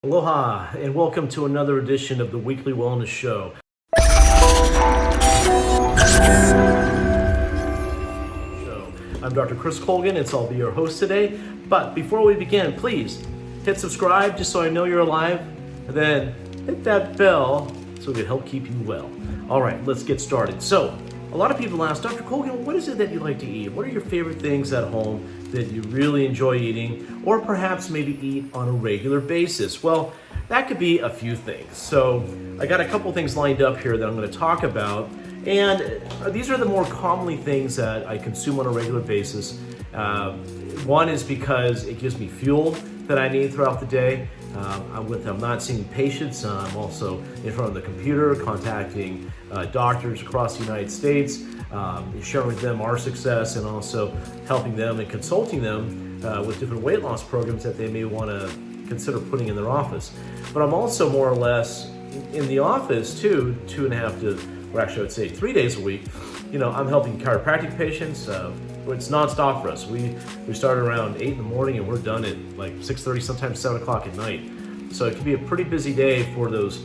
Aloha, and welcome to another edition of the Weekly Wellness Show. I'm Dr. Chris Colgan, and so I'll be your host today. But before we begin, please hit subscribe just so I know you're alive, and then hit that bell so we can help keep you well. All right, let's get started. So, a lot of people ask, Dr. Colgan, what is it that you like to eat? What are your favorite things at home that you really enjoy eating, or perhaps maybe eat on a regular basis? Well, that could be a few things. So I got a couple things lined up here that I'm going to talk about, and these are the more commonly things that I consume on a regular basis. One is because it gives me fuel that I need throughout the day. I'm not seeing patients. I'm also in front of the computer contacting doctors across the United States, sharing with them our success, and also helping them and consulting them with different weight loss programs that they may want to consider putting in their office. But I'm also more or less in the office too, 2.5 to, or actually I would say 3 days a week. I'm helping chiropractic patients. It's nonstop for us. We start around 8 in the morning and we're done at like 6:30, sometimes 7 o'clock at night. So it can be a pretty busy day for those,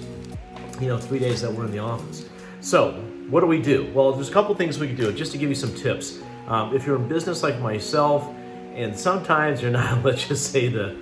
3 days that we're in the office. So what do we do? Well, there's a couple things we can do just to give you some tips. If you're in business like myself, and sometimes you're not, let's just say, the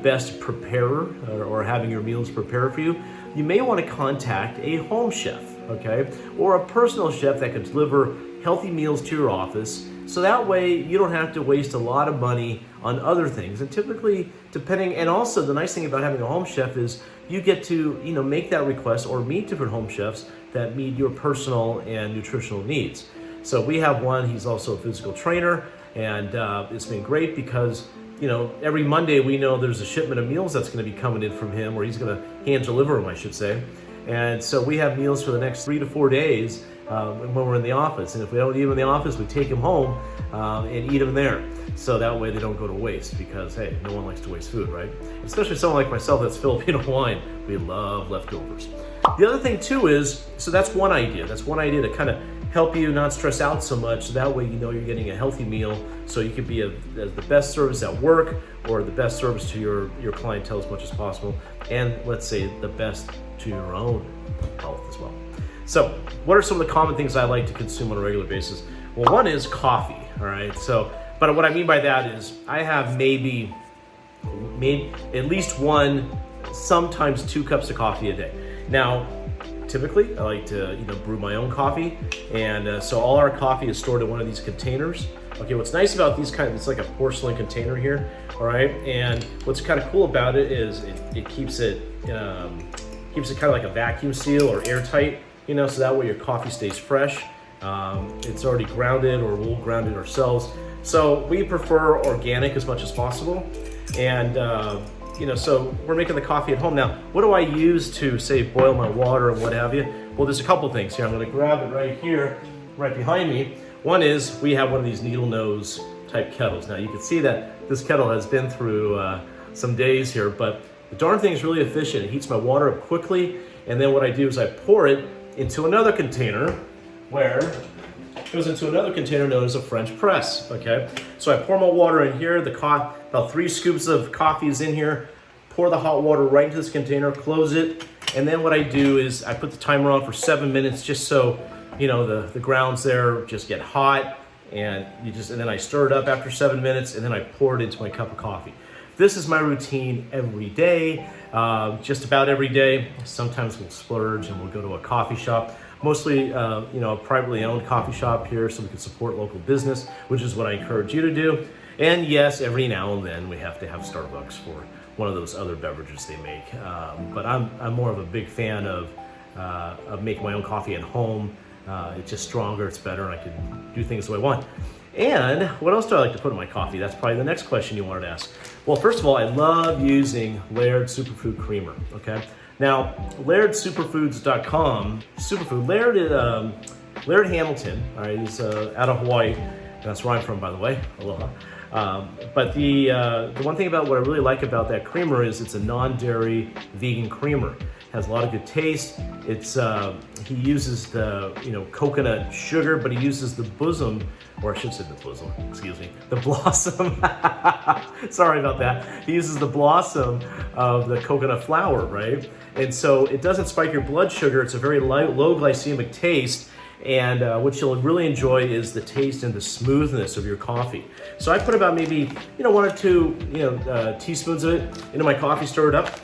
best preparer or having your meals prepared for you, you may want to contact a home chef, okay? Or a personal chef that can deliver healthy meals to your office. So that way you don't have to waste a lot of money on other things. And typically, and also the nice thing about having a home chef is you get to, make that request or meet different home chefs that meet your personal and nutritional needs. So we have one, he's also a physical trainer, and it's been great because every Monday we know there's a shipment of meals that's going to be coming in from him, or he's going to hand deliver them, I should say. And so we have meals for the next 3 to 4 days when we're in the office. And if we don't eat them in the office, we take them home and eat them there. So that way they don't go to waste, because hey, no one likes to waste food, right? Especially someone like myself that's Filipino wine. We love leftovers. The other thing too is, so that's one idea. That's one idea to kind of help you not stress out so much. So that way you're getting a healthy meal, so you can be the best service at work or the best service to your clientele as much as possible, and let's say the best to your own health as well. So what are some of the common things I like to consume on a regular basis? Well, one is coffee, all right? So, but what I mean by that is I have maybe at least 1, sometimes 2 cups of coffee a day. Now, typically, I like to brew my own coffee, and so all our coffee is stored in one of these containers. Okay, what's nice about these it's like a porcelain container here, all right? And what's kind of cool about it is it keeps it kind of like a vacuum seal or airtight, so that way your coffee stays fresh. It's already grounded, or we'll ground it ourselves. So we prefer organic as much as possible, and so we're making the coffee at home. Now, what do I use to, say, boil my water and what have you? Well, there's a couple things here. I'm going to grab it right here, right behind me. One is we have one of these needle nose type kettles. Now, you can see that this kettle has been through some days here, but the darn thing is really efficient. It heats my water up quickly, and then what I do is I pour it into another container, where it goes into another container known as a French press, okay? So I pour my water in here, about 3 scoops of coffee is in here, pour the hot water right into this container, close it, and then what I do is I put the timer on for 7 minutes, just so, the grounds there just get hot, and then I stir it up after 7 minutes, and then I pour it into my cup of coffee. This is my routine every day, just about every day. Sometimes we'll splurge and we'll go to a coffee shop. Mostly, a privately owned coffee shop here, so we can support local business, which is what I encourage you to do. And yes, every now and then we have to have Starbucks for one of those other beverages they make. But I'm more of a big fan of making my own coffee at home. It's just stronger, it's better, and I can do things the way I want. And what else do I like to put in my coffee? That's probably the next question you wanted to ask. Well, first of all, I love using Laird Superfood Creamer, okay? Now, LairdSuperfoods.com, Laird Hamilton, all right, he's out of Hawaii. That's where I'm from, by the way, aloha. But the one thing about what I really like about that creamer is it's a non-dairy vegan creamer. Has a lot of good taste. It's he uses the coconut sugar, but he uses the bosom, or I should say the bosom, excuse me, the blossom. Sorry about that. He uses the blossom of the coconut flower, right? And so it doesn't spike your blood sugar. It's a very low glycemic taste. And what you'll really enjoy is the taste and the smoothness of your coffee. So I put about maybe 1 or 2 teaspoons of it into my coffee, stir it up,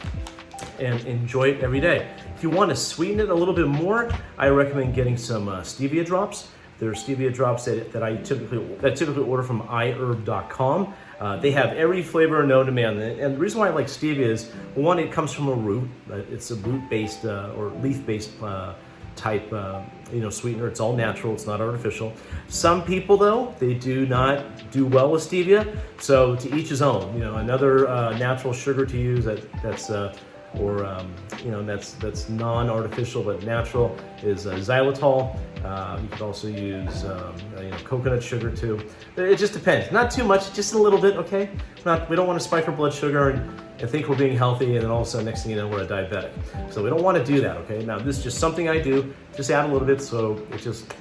and enjoy it every day. If you want to sweeten it a little bit more, I recommend getting some stevia drops. There are stevia drops that I typically order from iHerb.com. They have every flavor known to man. And the reason why I like stevia is, one, it comes from a root. It's a root-based or leaf-based type sweetener. It's all natural, it's not artificial. Some people though, they do not do well with stevia, so to each his own. Another natural sugar to use that's non-artificial but natural is xylitol. You could also use coconut sugar too. It just depends. Not too much, just a little bit, okay? We don't want to spike our blood sugar and think we're being healthy, and then all of a sudden, next thing you know, we're a diabetic. So we don't want to do that, okay? Now, this is just something I do. Just add a little bit, so it just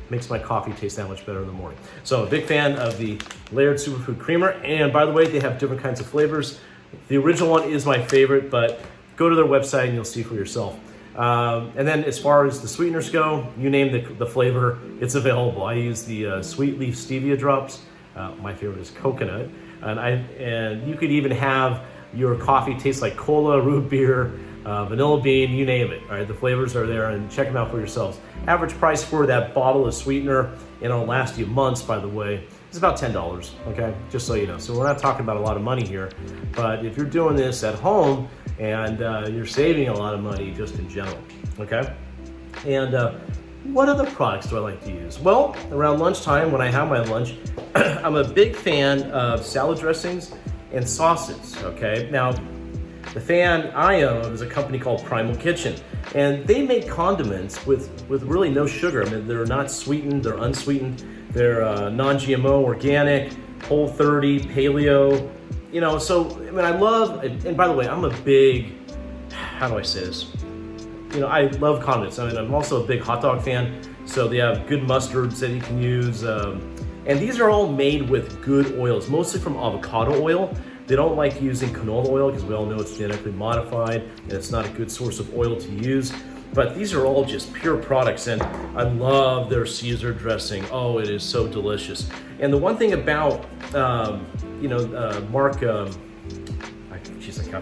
makes my coffee taste that much better in the morning. So a big fan of the Layered Superfood Creamer. And by the way, they have different kinds of flavors. The original one is my favorite, but go to their website and you'll see for yourself. And then as far as the sweeteners go, you name the flavor, it's available. I use the Sweet Leaf Stevia drops. My favorite is coconut. And you could even have your coffee taste like cola, root beer, vanilla bean, you name it. All right, the flavors are there, and check them out for yourselves. Average price for that bottle of sweetener, and it'll last you months, by the way, is about $10, okay? Just so you know. So we're not talking about a lot of money here, but if you're doing this at home and you're saving a lot of money just in general, okay? And what other products do I like to use? Well, around lunchtime when I have my lunch, I'm a big fan of salad dressings and sauces, okay? Now, the fan I own is a company called Primal Kitchen, and they make condiments with really no sugar. I mean, they're not sweetened, they're unsweetened, they're non-GMO, organic, Whole30, paleo, so, I mean, I love, and by the way, I'm a big, how do I say this? I love condiments. I mean, I'm also a big hot dog fan, so they have good mustards that you can use, and these are all made with good oils, mostly from avocado oil. They don't like using canola oil because we all know it's genetically modified and it's not a good source of oil to use. But these are all just pure products, and I love their Caesar dressing. Oh, it is so delicious. And the one thing about, Mark, I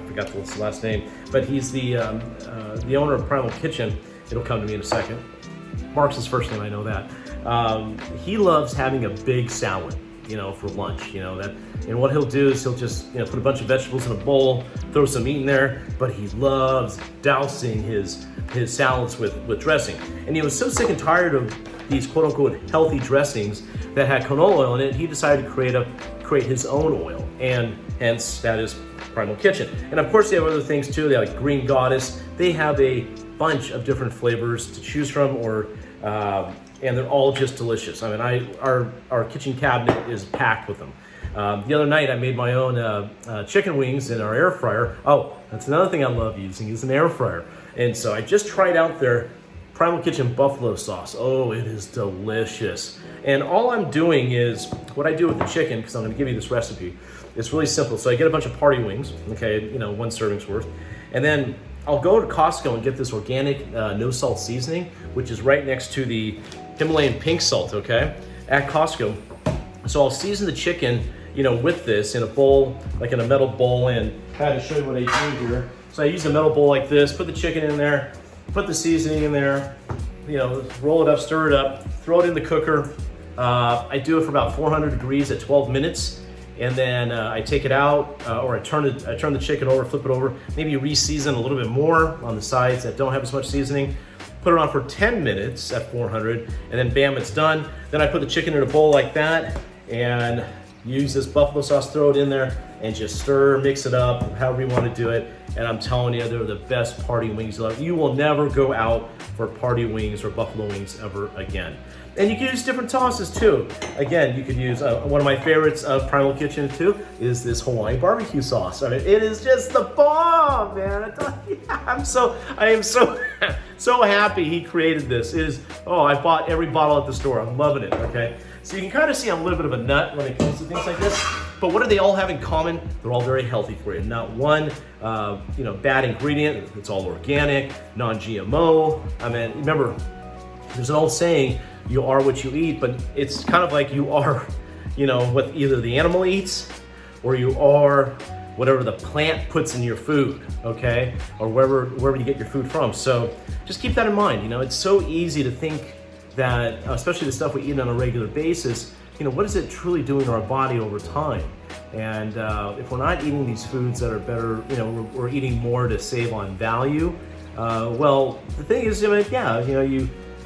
forgot the last name, but he's the owner of Primal Kitchen. It'll come to me in a second. Mark's his first name, I know that. He loves having a big salad, for lunch, and what he'll do is he'll just, put a bunch of vegetables in a bowl, throw some meat in there, but he loves dousing his salads with dressing. And he was so sick and tired of these quote-unquote healthy dressings that had canola oil in it, he decided to create his own oil, and hence that is Primal Kitchen. And of course they have other things too. They have like Green Goddess. They have a bunch of different flavors to choose from, and they're all just delicious. I mean, our kitchen cabinet is packed with them. The other night I made my own chicken wings in our air fryer. Oh, that's another thing I love using is an air fryer. And so I just tried out their Primal Kitchen buffalo sauce. Oh, it is delicious. And all I'm doing is, what I do with the chicken, because I'm gonna give you this recipe, it's really simple. So I get a bunch of party wings, okay, 1 serving's worth. And then I'll go to Costco and get this organic no salt seasoning, which is right next to the Himalayan pink salt, okay, at Costco. So I'll season the chicken, with this in a bowl, like in a metal bowl, and kind of show you what I do here. So I use a metal bowl like this, put the chicken in there, put the seasoning in there, roll it up, stir it up, throw it in the cooker. I do it for about 400 degrees at 12 minutes. And then I take it out, or I turn the chicken over, flip it over, maybe re-season a little bit more on the sides that don't have as much seasoning. Put it on for 10 minutes at 400, and then bam, it's done. Then I put the chicken in a bowl like that, and use this buffalo sauce, throw it in there, and just stir, mix it up, however you want to do it. And I'm telling you, they're the best party wings you'll ever. You will never go out for party wings or buffalo wings ever again. And you can use different sauces too. Again, you could use one of my favorites of Primal Kitchen too is this Hawaiian barbecue sauce. I mean, it is just the bomb, man. I am so happy he created this. I bought every bottle at the store. I'm loving it. Okay, so you can kind of see I'm a little bit of a nut when it comes to things like this. But what do they all have in common? They're all very healthy for you. Not one, bad ingredient. It's all organic, non-GMO. I mean, remember, there's an old saying, you are what you eat, but it's kind of like you are, what either the animal eats or you are whatever the plant puts in your food, okay? Or wherever you get your food from. So just keep that in mind. It's so easy to think that, especially the stuff we eat on a regular basis, what is it truly doing to our body over time? And if we're not eating these foods that are better, we're eating more to save on value. Well, the thing is,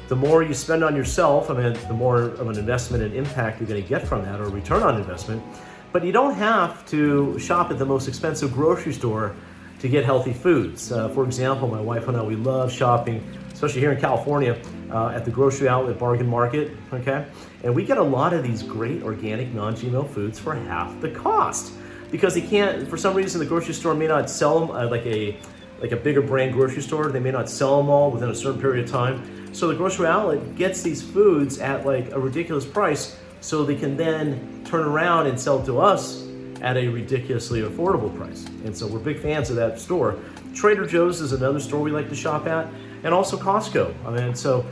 the more you spend on yourself, the more of an investment and impact you're going to get from that, or return on investment. But you don't have to shop at the most expensive grocery store to get healthy foods. For example, my wife and I, we love shopping, especially here in California, at the grocery outlet bargain market, okay? And we get a lot of these great organic non-GMO foods for half the cost, because they can't, for some reason, the grocery store may not sell them like a bigger brand grocery store. They may not sell them all within a certain period of time. So the grocery outlet gets these foods at like a ridiculous price, so they can then turn around and sell to us at a ridiculously affordable price. And so we're big fans of that store. Trader Joe's is another store we like to shop at, and also Costco. So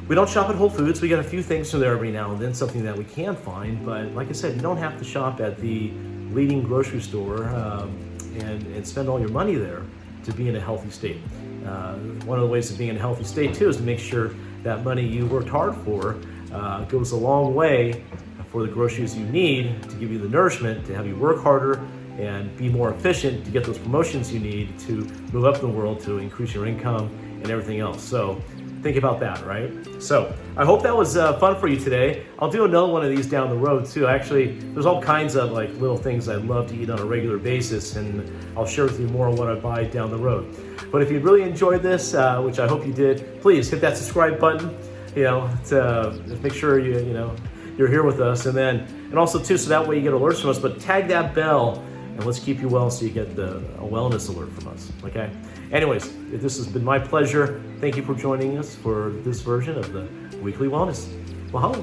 we don't shop at Whole Foods. We get a few things from there every now and then, something that we can find. But like I said, you don't have to shop at the leading grocery store and spend all your money there to be in a healthy state. One of the ways of being in a healthy state too is to make sure that money you worked hard for goes a long way for the groceries you need to give you the nourishment to have you work harder and be more efficient to get those promotions you need to move up in the world, to increase your income and everything else. So think about that, right? So I hope that was fun for you today. I'll do another one of these down the road too. Actually, there's all kinds of like little things I love to eat on a regular basis, and I'll share with you more on what I buy down the road. But if you really enjoyed this, which I hope you did, please hit that subscribe button, to make sure you're here with us. And also too, so that way you get alerts from us, but tag that bell and let's keep you well so you get a wellness alert from us, okay? Anyways, this has been my pleasure. Thank you for joining us for this version of the Weekly Wellness. Mahalo.